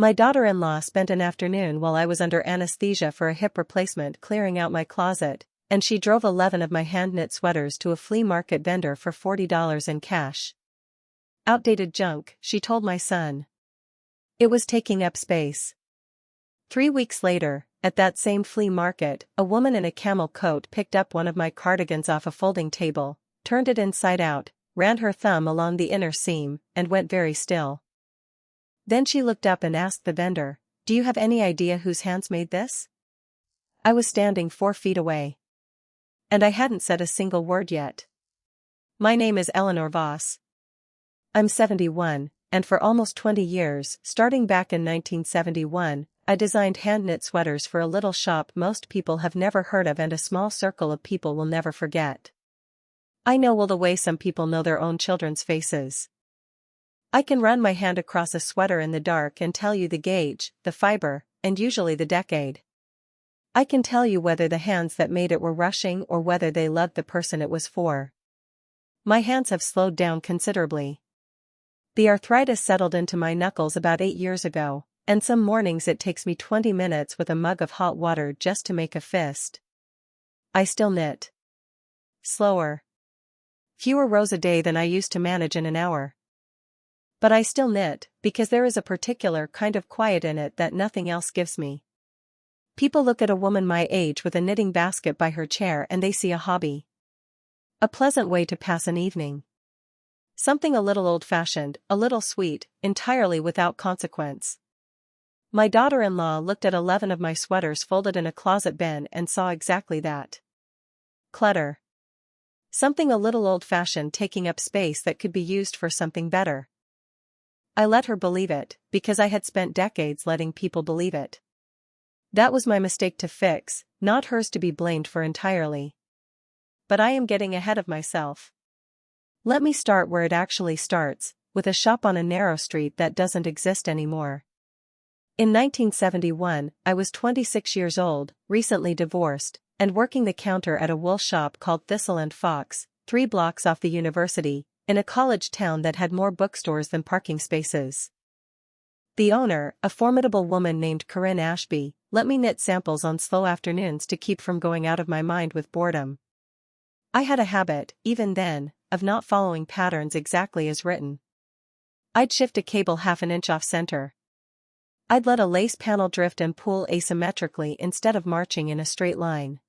My daughter-in-law spent an afternoon while I was under anesthesia for a hip replacement clearing out my closet, and she drove 11 of my hand-knit sweaters to a flea market vendor for $40 in cash. Outdated junk, she told my son. It was taking up space. 3 weeks later, at that same flea market, a woman in a camel coat picked up one of my cardigans off a folding table, turned it inside out, ran her thumb along the inner seam, and went very still. Then she looked up and asked the vendor, "Do you have any idea whose hands made this?" I was standing 4 feet away. And I hadn't said a single word yet. My name is Eleanor Voss. I'm 71, and for almost 20 years, starting back in 1971, I designed hand-knit sweaters for a little shop most people have never heard of and a small circle of people will never forget. I know well the way some people know their own children's faces. I can run my hand across a sweater in the dark and tell you the gauge, the fiber, and usually the decade. I can tell you whether the hands that made it were rushing or whether they loved the person it was for. My hands have slowed down considerably. The arthritis settled into my knuckles about 8 years ago, and some mornings it takes me 20 minutes with a mug of hot water just to make a fist. I still knit. Slower. Fewer rows a day than I used to manage in an hour. But I still knit, because there is a particular kind of quiet in it that nothing else gives me. People look at a woman my age with a knitting basket by her chair and they see a hobby. A pleasant way to pass an evening. Something a little old-fashioned, a little sweet, entirely without consequence. My daughter-in-law looked at 11 of my sweaters folded in a closet bin and saw exactly that. Clutter. Something a little old-fashioned taking up space that could be used for something better. I let her believe it, because I had spent decades letting people believe it. That was my mistake to fix, not hers to be blamed for entirely. But I am getting ahead of myself. Let me start where it actually starts, with a shop on a narrow street that doesn't exist anymore. In 1971, I was 26 years old, recently divorced, and working the counter at a wool shop called Thistle and Fox, 3 blocks off the university, in a college town that had more bookstores than parking spaces. The owner, a formidable woman named Corinne Ashby, let me knit samples on slow afternoons to keep from going out of my mind with boredom. I had a habit, even then, of not following patterns exactly as written. I'd shift a cable half an inch off center. I'd let a lace panel drift and pull asymmetrically instead of marching in a straight line.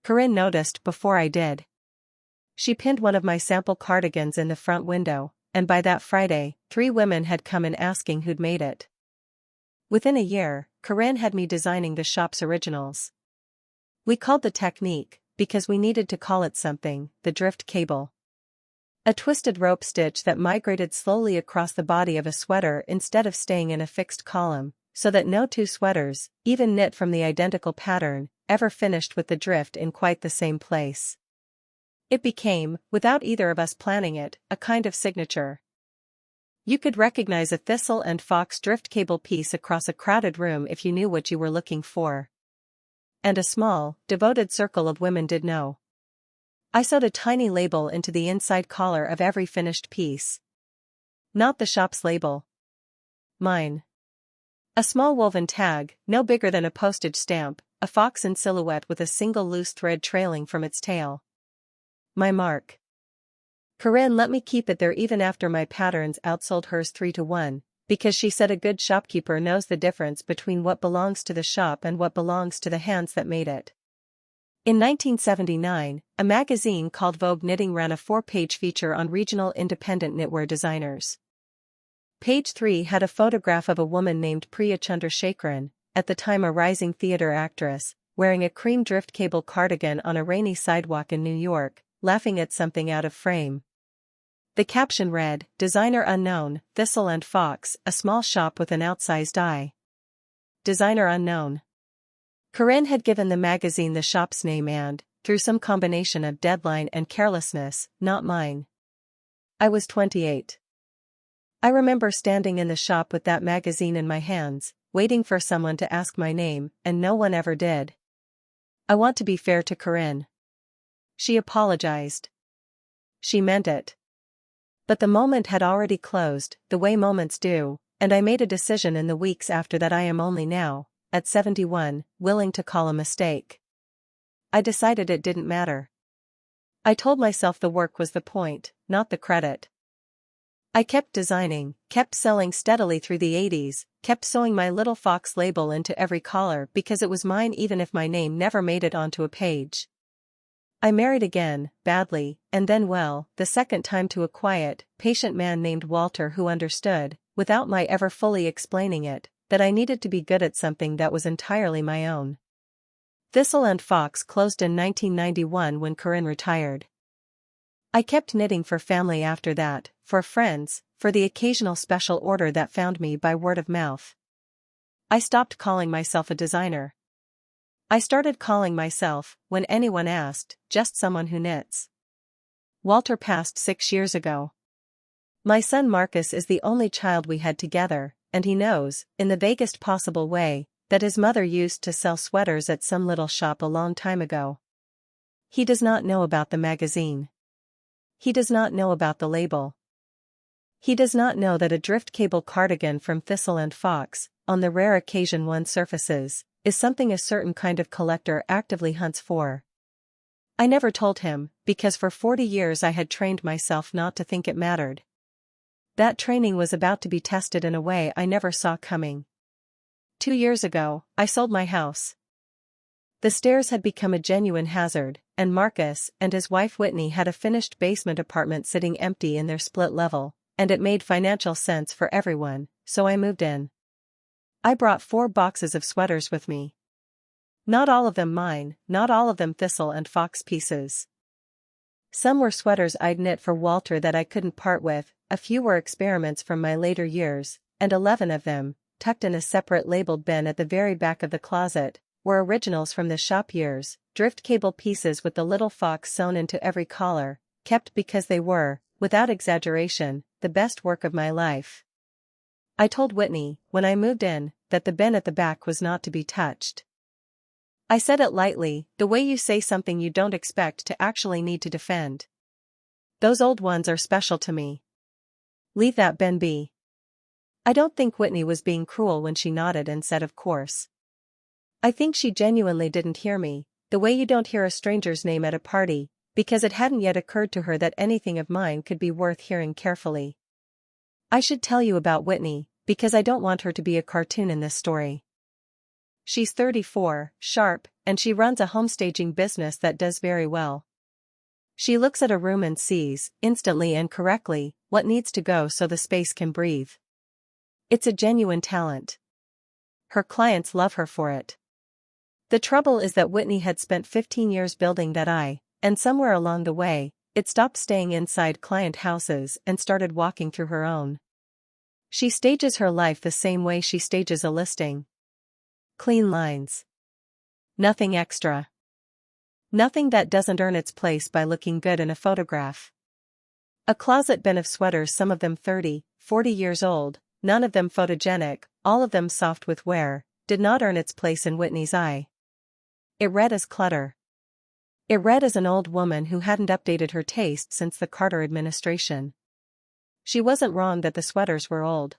Corinne noticed before I did. She pinned one of my sample cardigans in the front window, and by that Friday, 3 women had come in asking who'd made it. Within a year, Corinne had me designing the shop's originals. We called the technique, because we needed to call it something, the drift cable. A twisted rope stitch that migrated slowly across the body of a sweater instead of staying in a fixed column, so that no 2 sweaters, even knit from the identical pattern, ever finished with the drift in quite the same place. It became, without either of us planning it, a kind of signature. You could recognize a Thistle and Fox drift cable piece across a crowded room if you knew what you were looking for. And a small, devoted circle of women did know. I sewed a tiny label into the inside collar of every finished piece. Not the shop's label. Mine. A small woven tag, no bigger than a postage stamp, a fox in silhouette with a single loose thread trailing from its tail. My mark. Corinne let me keep it there even after my patterns outsold hers 3-1, because she said a good shopkeeper knows the difference between what belongs to the shop and what belongs to the hands that made it. In 1979, a magazine called Vogue Knitting ran a 4-page feature on regional independent knitwear designers. Page 3 had a photograph of a woman named Priya Chandrasekaran, at the time a rising theater actress, wearing a cream drift cable cardigan on a rainy sidewalk in New York, laughing at something out of frame. The caption read, "Designer unknown, Thistle and Fox, a small shop with an outsized eye." Designer unknown. Corinne had given the magazine the shop's name and, through some combination of deadline and carelessness, not mine. I was 28. I remember standing in the shop with that magazine in my hands, waiting for someone to ask my name, and no one ever did. I want to be fair to Corinne. She apologized. She meant it. But the moment had already closed, the way moments do, and I made a decision in the weeks after that I am only now, at 71, willing to call a mistake. I decided it didn't matter. I told myself the work was the point, not the credit. I kept designing, kept selling steadily through the 80s, kept sewing my little fox label into every collar because it was mine even if my name never made it onto a page. I married again, badly, and then well, the second time to a quiet, patient man named Walter who understood, without my ever fully explaining it, that I needed to be good at something that was entirely my own. Thistle and Fox closed in 1991 when Corinne retired. I kept knitting for family after that, for friends, for the occasional special order that found me by word of mouth. I stopped calling myself a designer. I started calling myself, when anyone asked, just someone who knits. Walter passed 6 years ago. My son Marcus is the only child we had together, and he knows, in the vaguest possible way, that his mother used to sell sweaters at some little shop a long time ago. He does not know about the magazine. He does not know about the label. He does not know that a drift cable cardigan from Thistle and Fox, on the rare occasion one surfaces, is something a certain kind of collector actively hunts for. I never told him, because for 40 years I had trained myself not to think it mattered. That training was about to be tested in a way I never saw coming. 2 years ago, I sold my house. The stairs had become a genuine hazard, and Marcus and his wife Whitney had a finished basement apartment sitting empty in their split level, and it made financial sense for everyone, so I moved in. I brought 4 boxes of sweaters with me. Not all of them mine, not all of them Thistle and Fox pieces. Some were sweaters I'd knit for Walter that I couldn't part with, a few were experiments from my later years, and 11 of them, tucked in a separate labeled bin at the very back of the closet, were originals from the shop years, drift cable pieces with the little fox sewn into every collar, kept because they were, without exaggeration, the best work of my life. I told Whitney, when I moved in, that the bin at the back was not to be touched. I said it lightly, the way you say something you don't expect to actually need to defend. Those old ones are special to me. Leave that bin be. I don't think Whitney was being cruel when she nodded and said of course. I think she genuinely didn't hear me, the way you don't hear a stranger's name at a party, because it hadn't yet occurred to her that anything of mine could be worth hearing carefully. I should tell you about Whitney, because I don't want her to be a cartoon in this story. She's 34, sharp, and she runs a homestaging business that does very well. She looks at a room and sees, instantly and correctly, what needs to go so the space can breathe. It's a genuine talent. Her clients love her for it. The trouble is that Whitney had spent 15 years building that and somewhere along the way, it stopped staying inside client houses and started walking through her own. She stages her life the same way she stages a listing. Clean lines. Nothing extra. Nothing that doesn't earn its place by looking good in a photograph. A closet bin of sweaters, some of them 30, 40 years old, none of them photogenic, all of them soft with wear, did not earn its place in Whitney's eye. It read as clutter. It read as an old woman who hadn't updated her taste since the Carter administration. She wasn't wrong that the sweaters were old.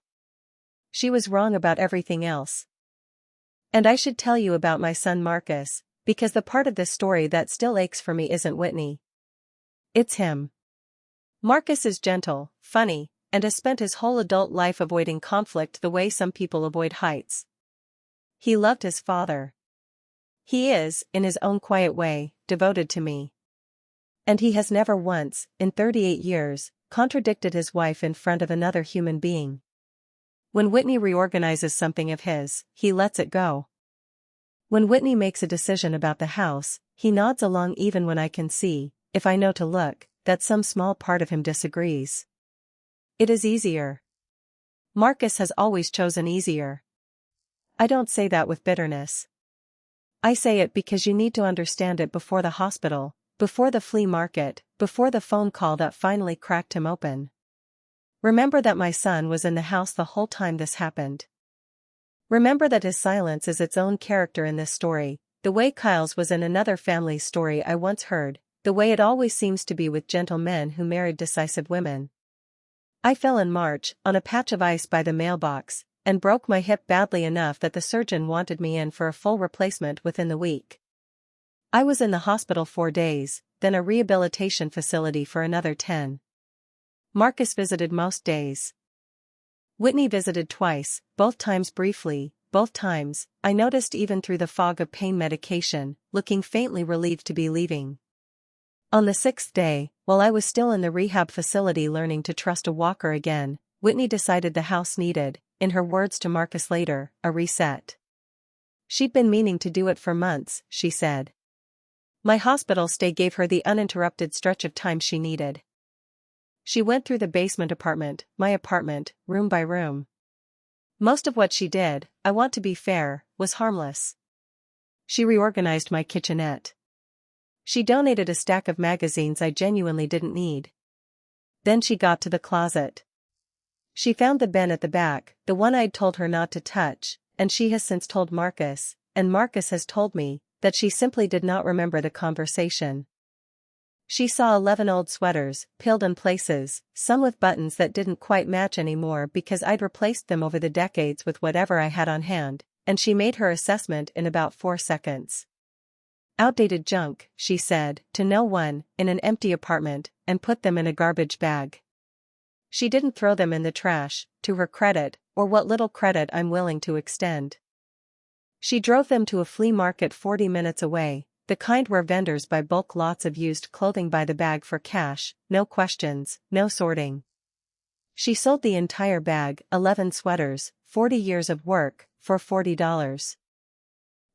She was wrong about everything else. And I should tell you about my son Marcus, because the part of this story that still aches for me isn't Whitney. It's him. Marcus is gentle, funny, and has spent his whole adult life avoiding conflict the way some people avoid heights. He loved his father. He is, in his own quiet way, devoted to me. And he has never once, in 38 years, contradicted his wife in front of another human being. When Whitney reorganizes something of his, he lets it go. When Whitney makes a decision about the house, he nods along even when I can see, if I know to look, that some small part of him disagrees. It is easier. Marcus has always chosen easier. I don't say that with bitterness. I say it because you need to understand it before the hospital, before the flea market, before the phone call that finally cracked him open. Remember that my son was in the house the whole time this happened. Remember that his silence is its own character in this story, the way Kyle's was in another family's story I once heard, the way it always seems to be with gentle men who married decisive women. I fell in March, on a patch of ice by the mailbox, and broke my hip badly enough that the surgeon wanted me in for a full replacement within the week. I was in the hospital 4 days, then a rehabilitation facility for another 10. Marcus visited most days. Whitney visited twice, both times briefly. Both times, I noticed even through the fog of pain medication, looking faintly relieved to be leaving. On the 6th day, while I was still in the rehab facility learning to trust a walker again, Whitney decided the house needed, in her words to Marcus later, a reset. She'd been meaning to do it for months, she said. My hospital stay gave her the uninterrupted stretch of time she needed. She went through the basement apartment, my apartment, room by room. Most of what she did, I want to be fair, was harmless. She reorganized my kitchenette. She donated a stack of magazines I genuinely didn't need. Then she got to the closet. She found the bin at the back, the one I'd told her not to touch, and she has since told Marcus, and Marcus has told me, that she simply did not remember the conversation. She saw 11 old sweaters, peeled in places, some with buttons that didn't quite match anymore because I'd replaced them over the decades with whatever I had on hand, and she made her assessment in about 4 seconds. Outdated junk, she said, to no one, in an empty apartment, and put them in a garbage bag. She didn't throw them in the trash, to her credit, or what little credit I'm willing to extend. She drove them to a flea market 40 minutes away, the kind where vendors buy bulk lots of used clothing by the bag for cash, no questions, no sorting. She sold the entire bag, 11 sweaters, 40 years of work, for $40.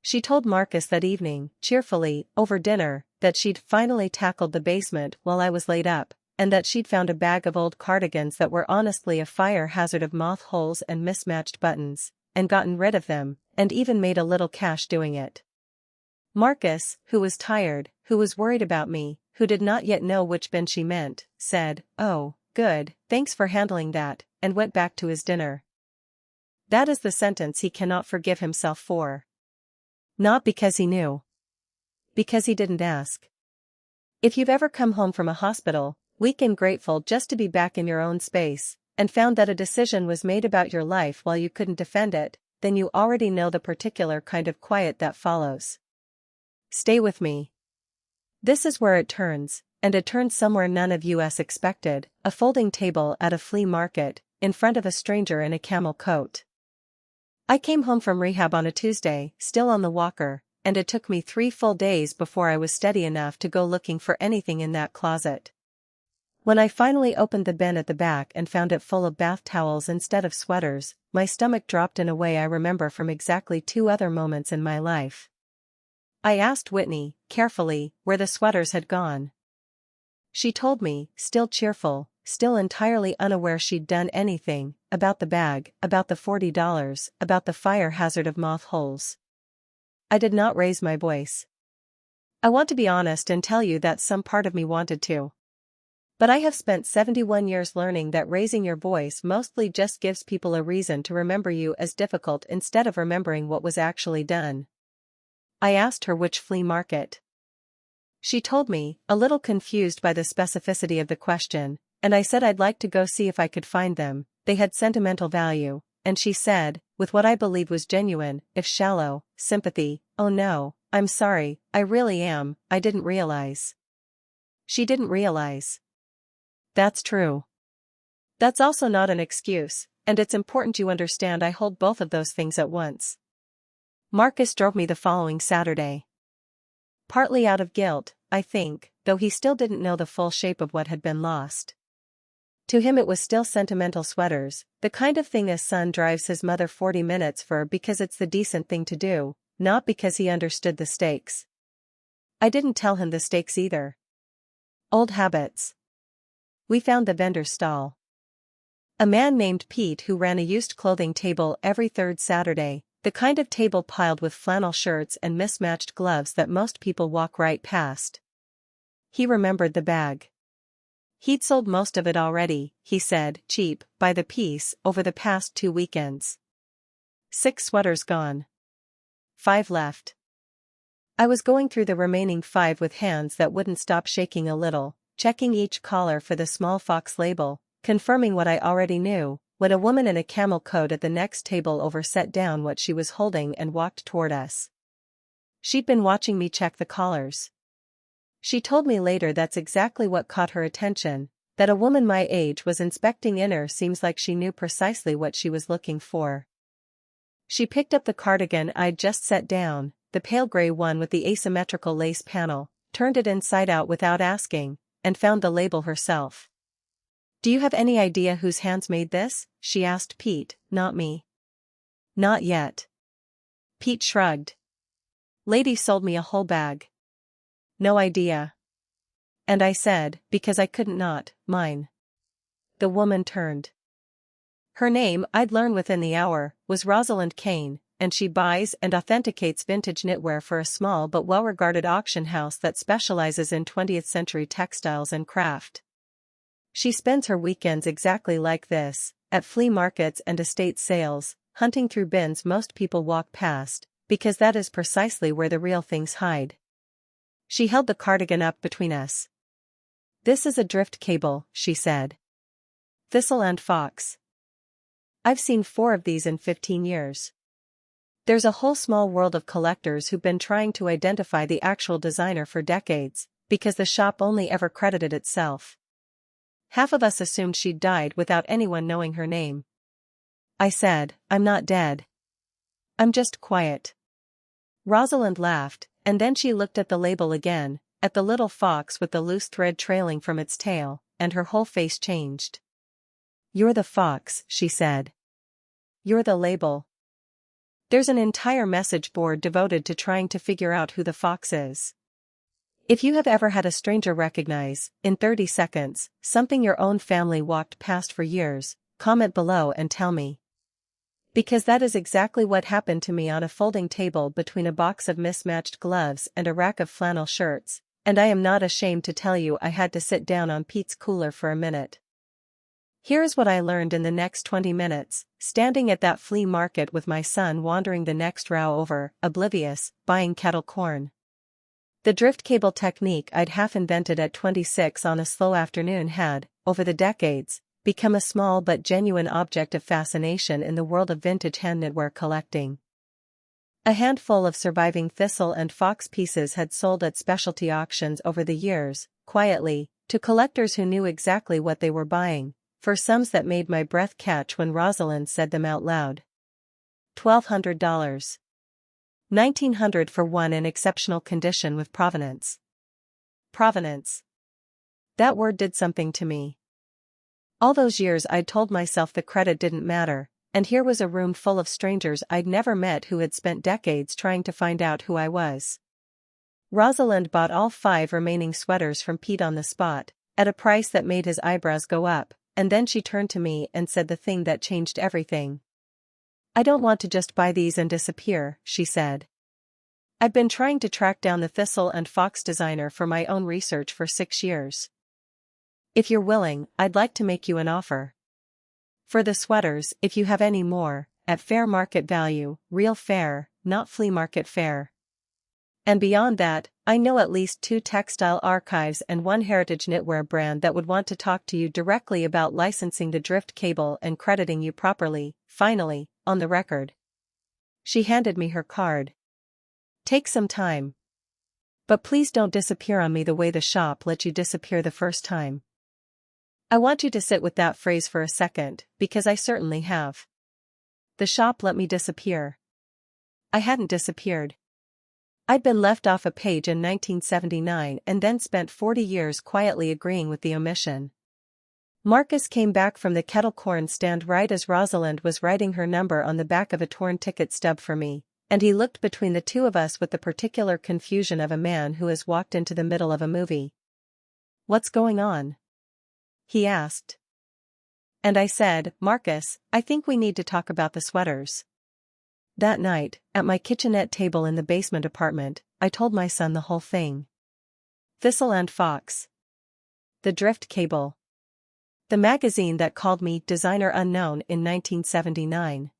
She told Marcus that evening, cheerfully, over dinner, that she'd finally tackled the basement while I was laid up, and that she'd found a bag of old cardigans that were honestly a fire hazard of moth holes and mismatched buttons, and gotten rid of them, and even made a little cash doing it. Marcus, who was tired, who was worried about me, who did not yet know which bin she meant, said, "Oh, good, thanks for handling that," and went back to his dinner. That is the sentence he cannot forgive himself for. Not because he knew. Because he didn't ask. If you've ever come home from a hospital, weak and grateful just to be back in your own space, and found that a decision was made about your life while you couldn't defend it, then you already know the particular kind of quiet that follows. Stay with me. This is where it turns, and it turns somewhere none of us expected, a folding table at a flea market, in front of a stranger in a camel coat. I came home from rehab on a Tuesday, still on the walker, and it took me 3 full days before I was steady enough to go looking for anything in that closet. When I finally opened the bin at the back and found it full of bath towels instead of sweaters, my stomach dropped in a way I remember from exactly 2 other moments in my life. I asked Whitney, carefully, where the sweaters had gone. She told me, still cheerful, still entirely unaware she'd done anything, about the bag, about the $40, about the fire hazard of moth holes. I did not raise my voice. I want to be honest and tell you that some part of me wanted to. But I have spent 71 years learning that raising your voice mostly just gives people a reason to remember you as difficult instead of remembering what was actually done. I asked her which flea market. She told me, a little confused by the specificity of the question, and I said I'd like to go see if I could find them, they had sentimental value, and she said, with what I believe was genuine, if shallow, sympathy, "Oh no, I'm sorry, I really am, I didn't realize." She didn't realize. That's true. That's also not an excuse, and it's important you understand I hold both of those things at once. Marcus drove me the following Saturday. Partly out of guilt, I think, though he still didn't know the full shape of what had been lost. To him it was still sentimental sweaters, the kind of thing his son drives his mother 40 minutes for because it's the decent thing to do, not because he understood the stakes. I didn't tell him the stakes either. Old habits. We found the vendor's stall. A man named Pete who ran a used clothing table every 3rd Saturday, the kind of table piled with flannel shirts and mismatched gloves that most people walk right past. He remembered the bag. He'd sold most of it already, he said, cheap, by the piece, over the past 2 weekends. 6 sweaters gone. 5 left. I was going through the remaining 5 with hands that wouldn't stop shaking a little, checking each collar for the small fox label, confirming what I already knew, when a woman in a camel coat at the next table over set down what she was holding and walked toward us. She'd been watching me check the collars. She told me later that's exactly what caught her attention, that a woman my age was inspecting inner seams like she knew precisely what she was looking for. She picked up the cardigan I'd just set down, the pale gray one with the asymmetrical lace panel, turned it inside out without asking, and found the label herself. "Do you have any idea whose hands made this?" she asked Pete, not me. "Not yet." Pete shrugged. "Lady sold me a whole bag." "No idea." And I said, because I couldn't not, mine. The woman turned. Her name, I'd learn within the hour, was Rosalind Kane, and she buys and authenticates vintage knitwear for a small but well-regarded auction house that specializes in 20th century textiles and craft. She spends her weekends exactly like this, at flea markets and estate sales, hunting through bins most people walk past, because that is precisely where the real things hide. She held the cardigan up between us. "This is a drift cable," she said. "Thistle and fox. I've seen 4 of these in 15 years. There's a whole small world of collectors who've been trying to identify the actual designer for decades, because the shop only ever credited itself. Half of us assumed she'd died without anyone knowing her name." I said, "I'm not dead. I'm just quiet." Rosalind laughed, and then she looked at the label again, at the little fox with the loose thread trailing from its tail, and her whole face changed. "You're the fox," she said. "You're the label. There's an entire message board devoted to trying to figure out who the fox is. If you have ever had a stranger recognize, in 30 seconds, something your own family walked past for years, comment below and tell me. Because that is exactly what happened to me on a folding table between a box of mismatched gloves and a rack of flannel shirts, and I am not ashamed to tell you I had to sit down on Pete's cooler for a minute. Here is what I learned in the next 20 minutes, standing at that flea market with my son wandering the next row over, oblivious, buying kettle corn. The drift cable technique I'd half invented at 26 on a slow afternoon had, over the decades, become a small but genuine object of fascination in the world of vintage hand knitwear collecting. A handful of surviving thistle and fox pieces had sold at specialty auctions over the years, quietly, to collectors who knew exactly what they were buying, for sums that made my breath catch when Rosalind said them out loud. $1,200. $1,900 for one in exceptional condition with provenance. Provenance. That word did something to me. All those years I'd told myself the credit didn't matter, and here was a room full of strangers I'd never met who had spent decades trying to find out who I was. Rosalind bought all 5 remaining sweaters from Pete on the spot, at a price that made his eyebrows go up, and then she turned to me and said the thing that changed everything. "I don't want to just buy these and disappear," she said. "I've been trying to track down the thistle and fox designer for my own research for 6 years. If you're willing, I'd like to make you an offer. For the sweaters, if you have any more, at fair market value, real fair, not flea market fair. And beyond that, I know at least 2 textile archives and 1 heritage knitwear brand that would want to talk to you directly about licensing the drift cable and crediting you properly, finally, on the record." She handed me her card. "Take some time. But please don't disappear on me the way the shop let you disappear the first time. I want you to sit with that phrase for a second, because I certainly have. The shop let me disappear. I hadn't disappeared. I'd been left off a page in 1979 and then spent 40 years quietly agreeing with the omission. Marcus came back from the kettle corn stand right as Rosalind was writing her number on the back of a torn ticket stub for me, and he looked between the 2 of us with the particular confusion of a man who has walked into the middle of a movie. "What's going on?" he asked. And I said, "Marcus, I think we need to talk about the sweaters." That night, at my kitchenette table in the basement apartment, I told my son the whole thing. Thistle and Fox. The drift cable. The magazine that called me Designer Unknown in 1979.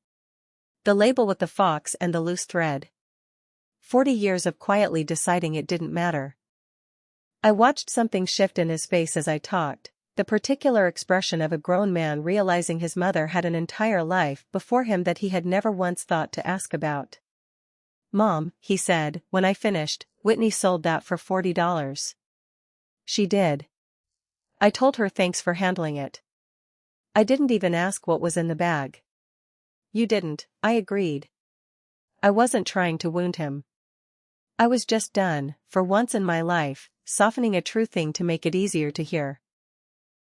The label with the fox and the loose thread. 40 years of quietly deciding it didn't matter. I watched something shift in his face as I talked, the particular expression of a grown man realizing his mother had an entire life before him that he had never once thought to ask about. "Mom," he said, when I finished, "Whitney sold that for $40. She did." I told her thanks for handling it. "I didn't even ask what was in the bag." "You didn't," I agreed. I wasn't trying to wound him. I was just done, for once in my life, softening a true thing to make it easier to hear.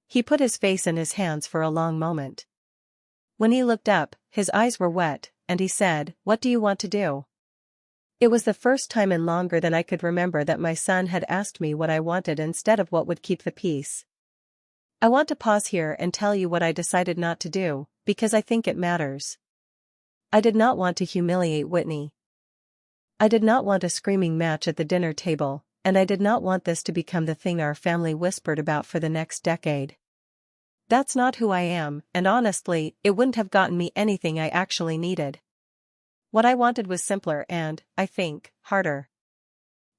He put his face in his hands for a long moment. When he looked up, his eyes were wet, and he said, "What do you want to do?" It was the first time in longer than I could remember that my son had asked me what I wanted instead of what would keep the peace. I want to pause here and tell you what I decided not to do, because I think it matters. I did not want to humiliate Whitney. I did not want a screaming match at the dinner table, and I did not want this to become the thing our family whispered about for the next decade. That's not who I am, and honestly, it wouldn't have gotten me anything I actually needed. What I wanted was simpler and, I think, harder.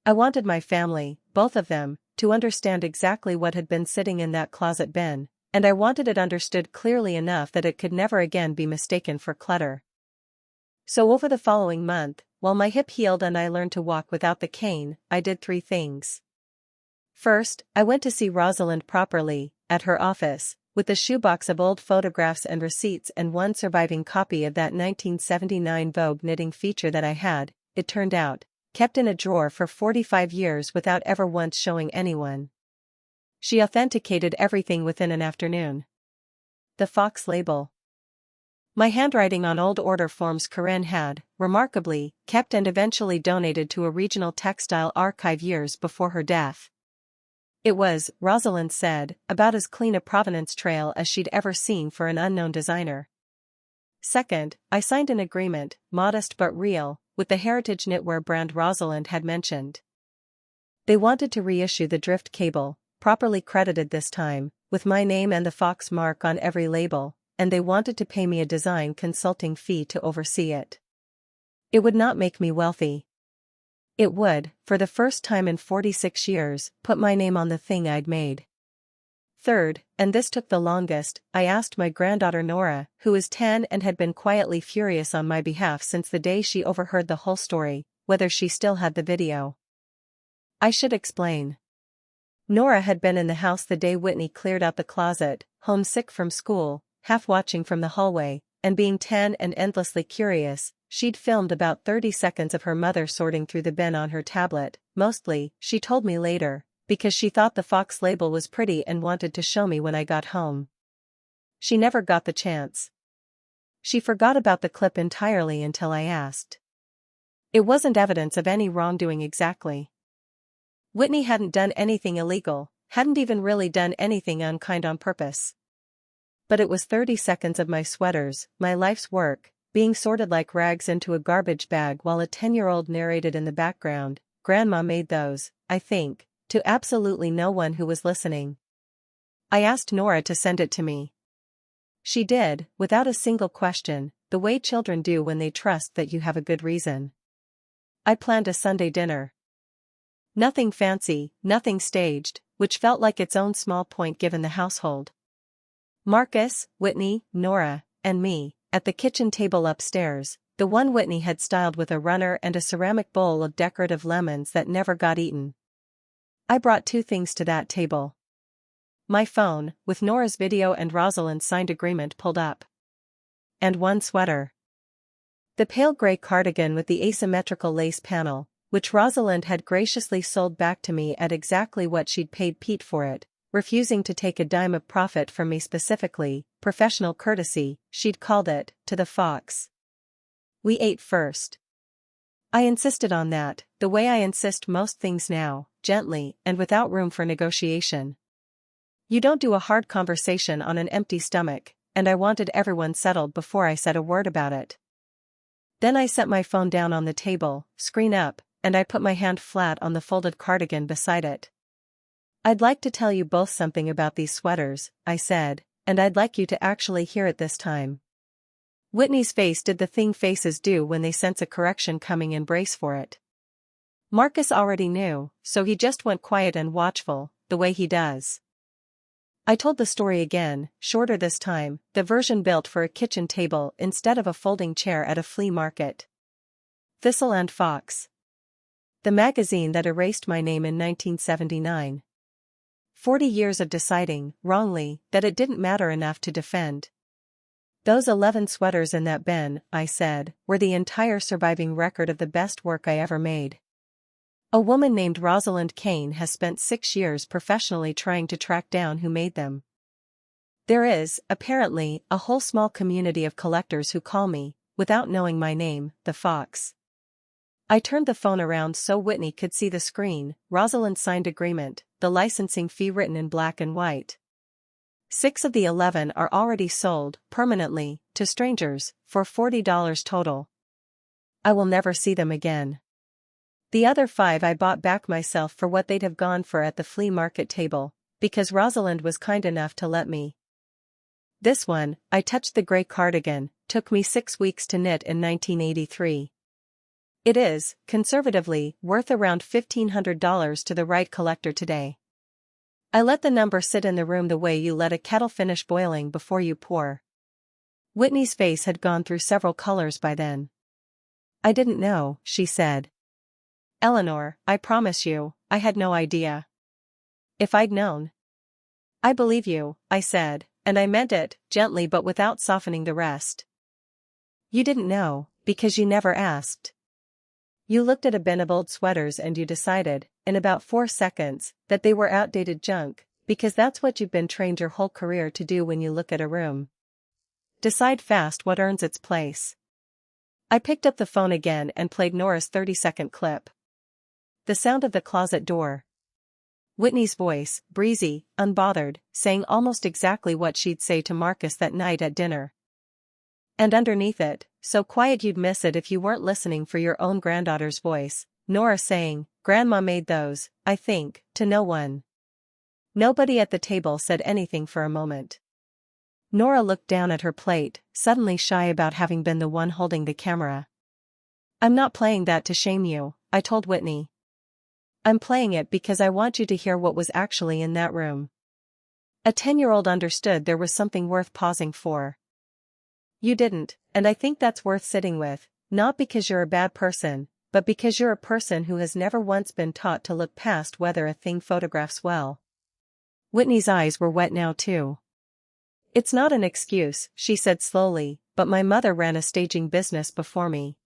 I wanted my family, both of them, to understand exactly what had been sitting in that closet bin, and I wanted it understood clearly enough that it could never again be mistaken for clutter. So over the following month, while my hip healed and I learned to walk without the cane, I did 3 things. First, I went to see Rosalind properly, at her office, with a shoebox of old photographs and receipts and one surviving copy of that 1979 Vogue knitting feature that I had, it turned out, kept in a drawer for 45 years without ever once showing anyone. She authenticated everything within an afternoon. The Fox label. My handwriting on old order forms Corinne had, remarkably, kept and eventually donated to a regional textile archive years before her death. It was, Rosalind said, about as clean a provenance trail as she'd ever seen for an unknown designer. Second, I signed an agreement, modest but real, with the heritage knitwear brand Rosalind had mentioned. They wanted to reissue the drift cable, properly credited this time, with my name and the Fox mark on every label, and they wanted to pay me a design consulting fee to oversee it. It would not make me wealthy. It would, for the first time in 46 years, put my name on the thing I'd made. Third, and this took the longest, I asked my granddaughter Nora, who is 10 and had been quietly furious on my behalf since the day she overheard the whole story, whether she still had the video. I should explain. Nora had been in the house the day Whitney cleared out the closet, homesick from school, half watching from the hallway, and being 10 and endlessly curious, she'd filmed about 30 seconds of her mother sorting through the bin on her tablet, mostly, she told me later, because she thought the Fox label was pretty and wanted to show me when I got home. She never got the chance. She forgot about the clip entirely until I asked. It wasn't evidence of any wrongdoing exactly. Whitney hadn't done anything illegal, hadn't even really done anything unkind on purpose. But it was 30 seconds of my sweaters, my life's work, being sorted like rags into a garbage bag while a 10-year-old narrated in the background, "Grandma made those, I think," to absolutely no one who was listening. I asked Nora to send it to me. She did, without a single question, the way children do when they trust that you have a good reason. I planned a Sunday dinner. Nothing fancy, nothing staged, which felt like its own small point given the household. Marcus, Whitney, Nora, and me, at the kitchen table upstairs, the one Whitney had styled with a runner and a ceramic bowl of decorative lemons that never got eaten. I brought 2 things to that table. My phone, with Nora's video and Rosalind's signed agreement pulled up. And 1 sweater. The pale gray cardigan with the asymmetrical lace panel, which Rosalind had graciously sold back to me at exactly what she'd paid Pete for it, refusing to take a dime of profit from me specifically, professional courtesy, she'd called it, to the Fox. We ate first. I insisted on that, the way I insist most things now, gently and without room for negotiation. You don't do a hard conversation on an empty stomach, and I wanted everyone settled before I said a word about it. Then I set my phone down on the table, screen up, and I put my hand flat on the folded cardigan beside it. "I'd like to tell you both something about these sweaters," I said, "and I'd like you to actually hear it this time." Whitney's face did the thing faces do when they sense a correction coming and brace for it. Marcus already knew, so he just went quiet and watchful, the way he does. I told the story again, shorter this time, the version built for a kitchen table instead of a folding chair at a flea market. Thistle and Fox. The magazine that erased my name in 1979. 40 years of deciding, wrongly, that it didn't matter enough to defend. Those 11 sweaters in that bin, I said, were the entire surviving record of the best work I ever made. A woman named Rosalind Kane has spent 6 years professionally trying to track down who made them. There is, apparently, a whole small community of collectors who call me, without knowing my name, the Fox. I turned the phone around so Whitney could see the screen. Rosalind signed agreement, the licensing fee written in black and white. 6 of the 11 are already sold, permanently, to strangers, for $40 total. I will never see them again. The other 5 I bought back myself for what they'd have gone for at the flea market table, because Rosalind was kind enough to let me. This one, I touched the gray cardigan, took me 6 weeks to knit in 1983. It is, conservatively, worth around $1,500 to the right collector today. I let the number sit in the room the way you let a kettle finish boiling before you pour. Whitney's face had gone through several colors by then. I didn't know, she said. Eleanor, I promise you, I had no idea. If I'd known. I believe you, I said, and I meant it, gently but without softening the rest. You didn't know, because you never asked. You looked at a bin of old sweaters and you decided, in about 4 seconds, that they were outdated junk, because that's what you've been trained your whole career to do when you look at a room. Decide fast what earns its place. I picked up the phone again and played Nora's 30-second clip. The sound of the closet door. Whitney's voice, breezy, unbothered, saying almost exactly what she'd say to Marcus that night at dinner. And underneath it, so quiet you'd miss it if you weren't listening for your own granddaughter's voice, Nora saying, "Grandma made those, I think," to no one. Nobody at the table said anything for a moment. Nora looked down at her plate, suddenly shy about having been the one holding the camera. I'm not playing that to shame you, I told Whitney. I'm playing it because I want you to hear what was actually in that room. A 10-year-old understood there was something worth pausing for. You didn't, and I think that's worth sitting with, not because you're a bad person, but because you're a person who has never once been taught to look past whether a thing photographs well. Whitney's eyes were wet now too. It's not an excuse, she said slowly, but my mother ran a staging business before me.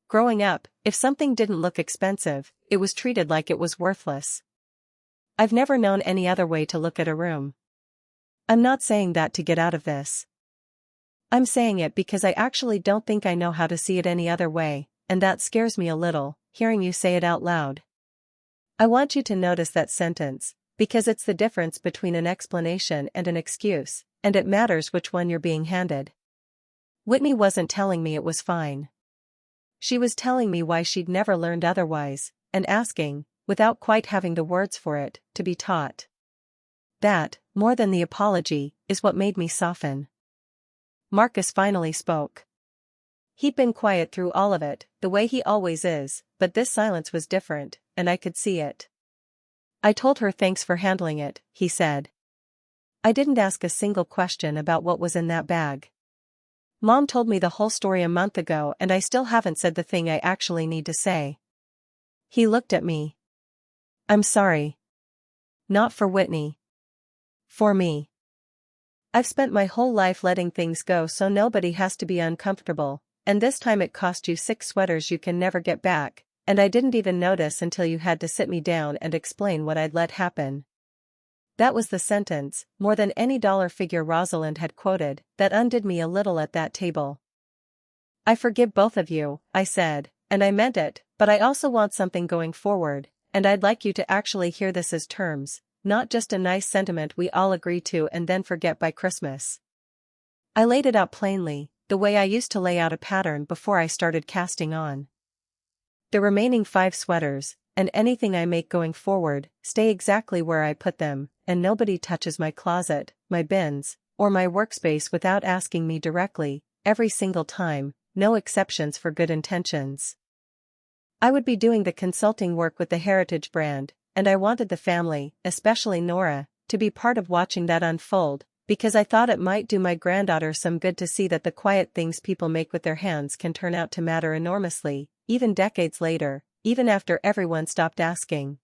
Growing up, if something didn't look expensive, it was treated like it was worthless. I've never known any other way to look at a room. I'm not saying that to get out of this. I'm saying it because I actually don't think I know how to see it any other way, and that scares me a little, hearing you say it out loud. I want you to notice that sentence, because it's the difference between an explanation and an excuse, and it matters which one you're being handed. Whitney wasn't telling me it was fine. She was telling me why she'd never learned otherwise, and asking, without quite having the words for it, to be taught. That, more than the apology, is what made me soften. Marcus finally spoke. He'd been quiet through all of it, the way he always is, but this silence was different, and I could see it. I told her thanks for handling it, he said. I didn't ask a single question about what was in that bag. Mom told me the whole story a month ago and I still haven't said the thing I actually need to say. He looked at me. I'm sorry. Not for Whitney. For me. I've spent my whole life letting things go so nobody has to be uncomfortable, and this time it cost you 6 sweaters you can never get back, and I didn't even notice until you had to sit me down and explain what I'd let happen. That was the sentence, more than any dollar figure Rosalind had quoted, that undid me a little at that table. I forgive both of you, I said, and I meant it, but I also want something going forward, and I'd like you to actually hear this as terms, not just a nice sentiment we all agree to and then forget by Christmas. I laid it out plainly, the way I used to lay out a pattern before I started casting on. The remaining 5 sweaters, and anything I make going forward, stay exactly where I put them, and nobody touches my closet, my bins, or my workspace without asking me directly, every single time, no exceptions for good intentions. I would be doing the consulting work with the Heritage brand, and I wanted the family, especially Nora, to be part of watching that unfold, because I thought it might do my granddaughter some good to see that the quiet things people make with their hands can turn out to matter enormously, even decades later, even after everyone stopped asking.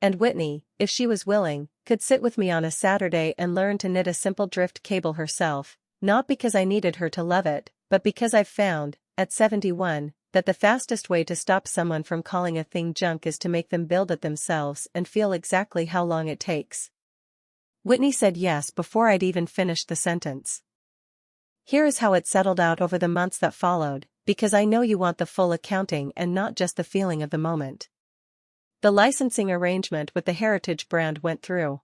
And Whitney, if she was willing, could sit with me on a Saturday and learn to knit a simple drift cable herself, not because I needed her to love it, but because I've found, at 71, that the fastest way to stop someone from calling a thing junk is to make them build it themselves and feel exactly how long it takes. Whitney said yes before I'd even finished the sentence. Here is how it settled out over the months that followed, because I know you want the full accounting and not just the feeling of the moment. The licensing arrangement with the Heritage brand went through.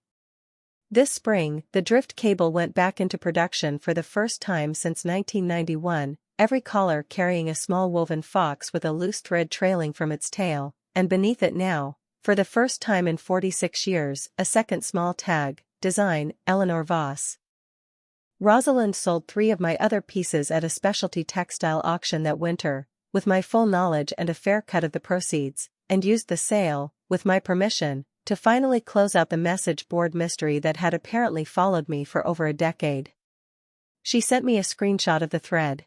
This spring, the drift cable went back into production for the first time since 1991, every collar carrying a small woven fox with a loose thread trailing from its tail, and beneath it now, for the first time in 46 years, a second small tag, design, Eleanor Voss. Rosalind sold 3 of my other pieces at a specialty textile auction that winter, with my full knowledge and a fair cut of the proceeds, and used the sale, with my permission, to finally close out the message board mystery that had apparently followed me for over a decade. She sent me a screenshot of the thread.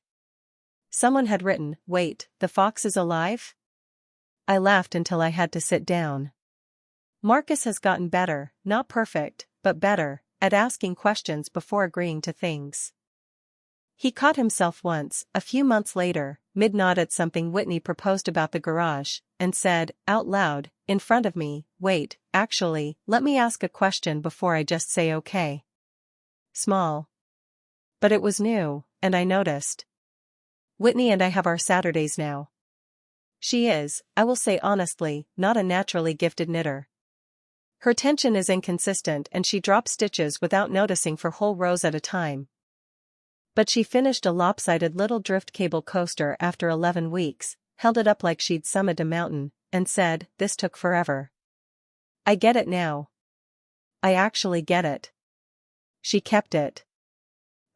Someone had written, "Wait, the fox is alive?" I laughed until I had to sit down. Marcus has gotten better, not perfect, but better, at asking questions before agreeing to things. He caught himself once, a few months later, mid-nod at something Whitney proposed about the garage, and said, out loud, in front of me, "Wait, actually, let me ask a question before I just say okay." Small. But it was new, and I noticed. Whitney and I have our Saturdays now. She is, I will say honestly, not a naturally gifted knitter. Her tension is inconsistent and she drops stitches without noticing for whole rows at a time. But she finished a lopsided little drift cable coaster after 11 weeks, held it up like she'd summited a mountain, and said, "This took forever." I get it now. I actually get it. She kept it.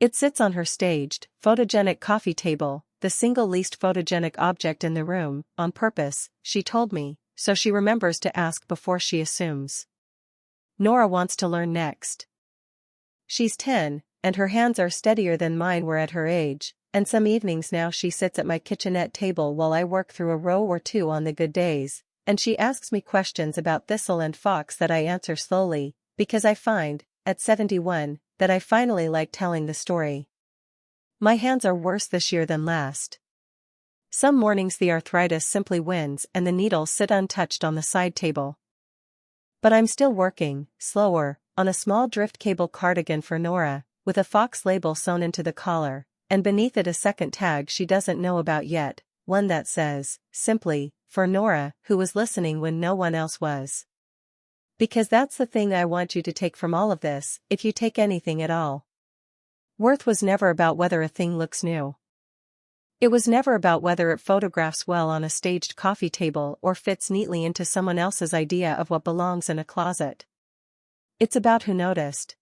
It sits on her staged, photogenic coffee table, the single least photogenic object in the room, on purpose, she told me, so she remembers to ask before she assumes. Nora wants to learn next. She's 10, and her hands are steadier than mine were at her age, and some evenings now she sits at my kitchenette table while I work through a row or two on the good days, and she asks me questions about thistle and fox that I answer slowly, because I find, at 71, that I finally like telling the story. My hands are worse this year than last. Some mornings the arthritis simply wins and the needles sit untouched on the side table. But I'm still working, slower, on a small drift cable cardigan for Nora, with a fox label sewn into the collar, and beneath it a second tag she doesn't know about yet, one that says, simply, for Nora, who was listening when no one else was. Because that's the thing I want you to take from all of this, if you take anything at all. Worth was never about whether a thing looks new. It was never about whether it photographs well on a staged coffee table or fits neatly into someone else's idea of what belongs in a closet. It's about who noticed.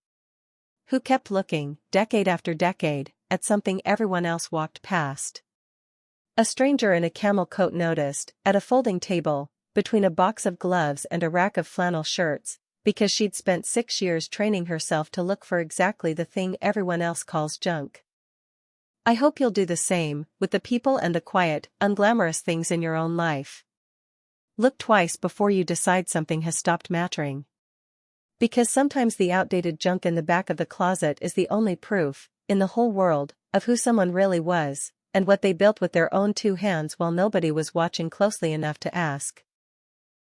Who kept looking, decade after decade, at something everyone else walked past. A stranger in a camel coat noticed, at a folding table, between a box of gloves and a rack of flannel shirts, because she'd spent 6 years training herself to look for exactly the thing everyone else calls junk. I hope you'll do the same, with the people and the quiet, unglamorous things in your own life. Look twice before you decide something has stopped mattering. Because sometimes the outdated junk in the back of the closet is the only proof, in the whole world, of who someone really was, and what they built with their own 2 hands while nobody was watching closely enough to ask.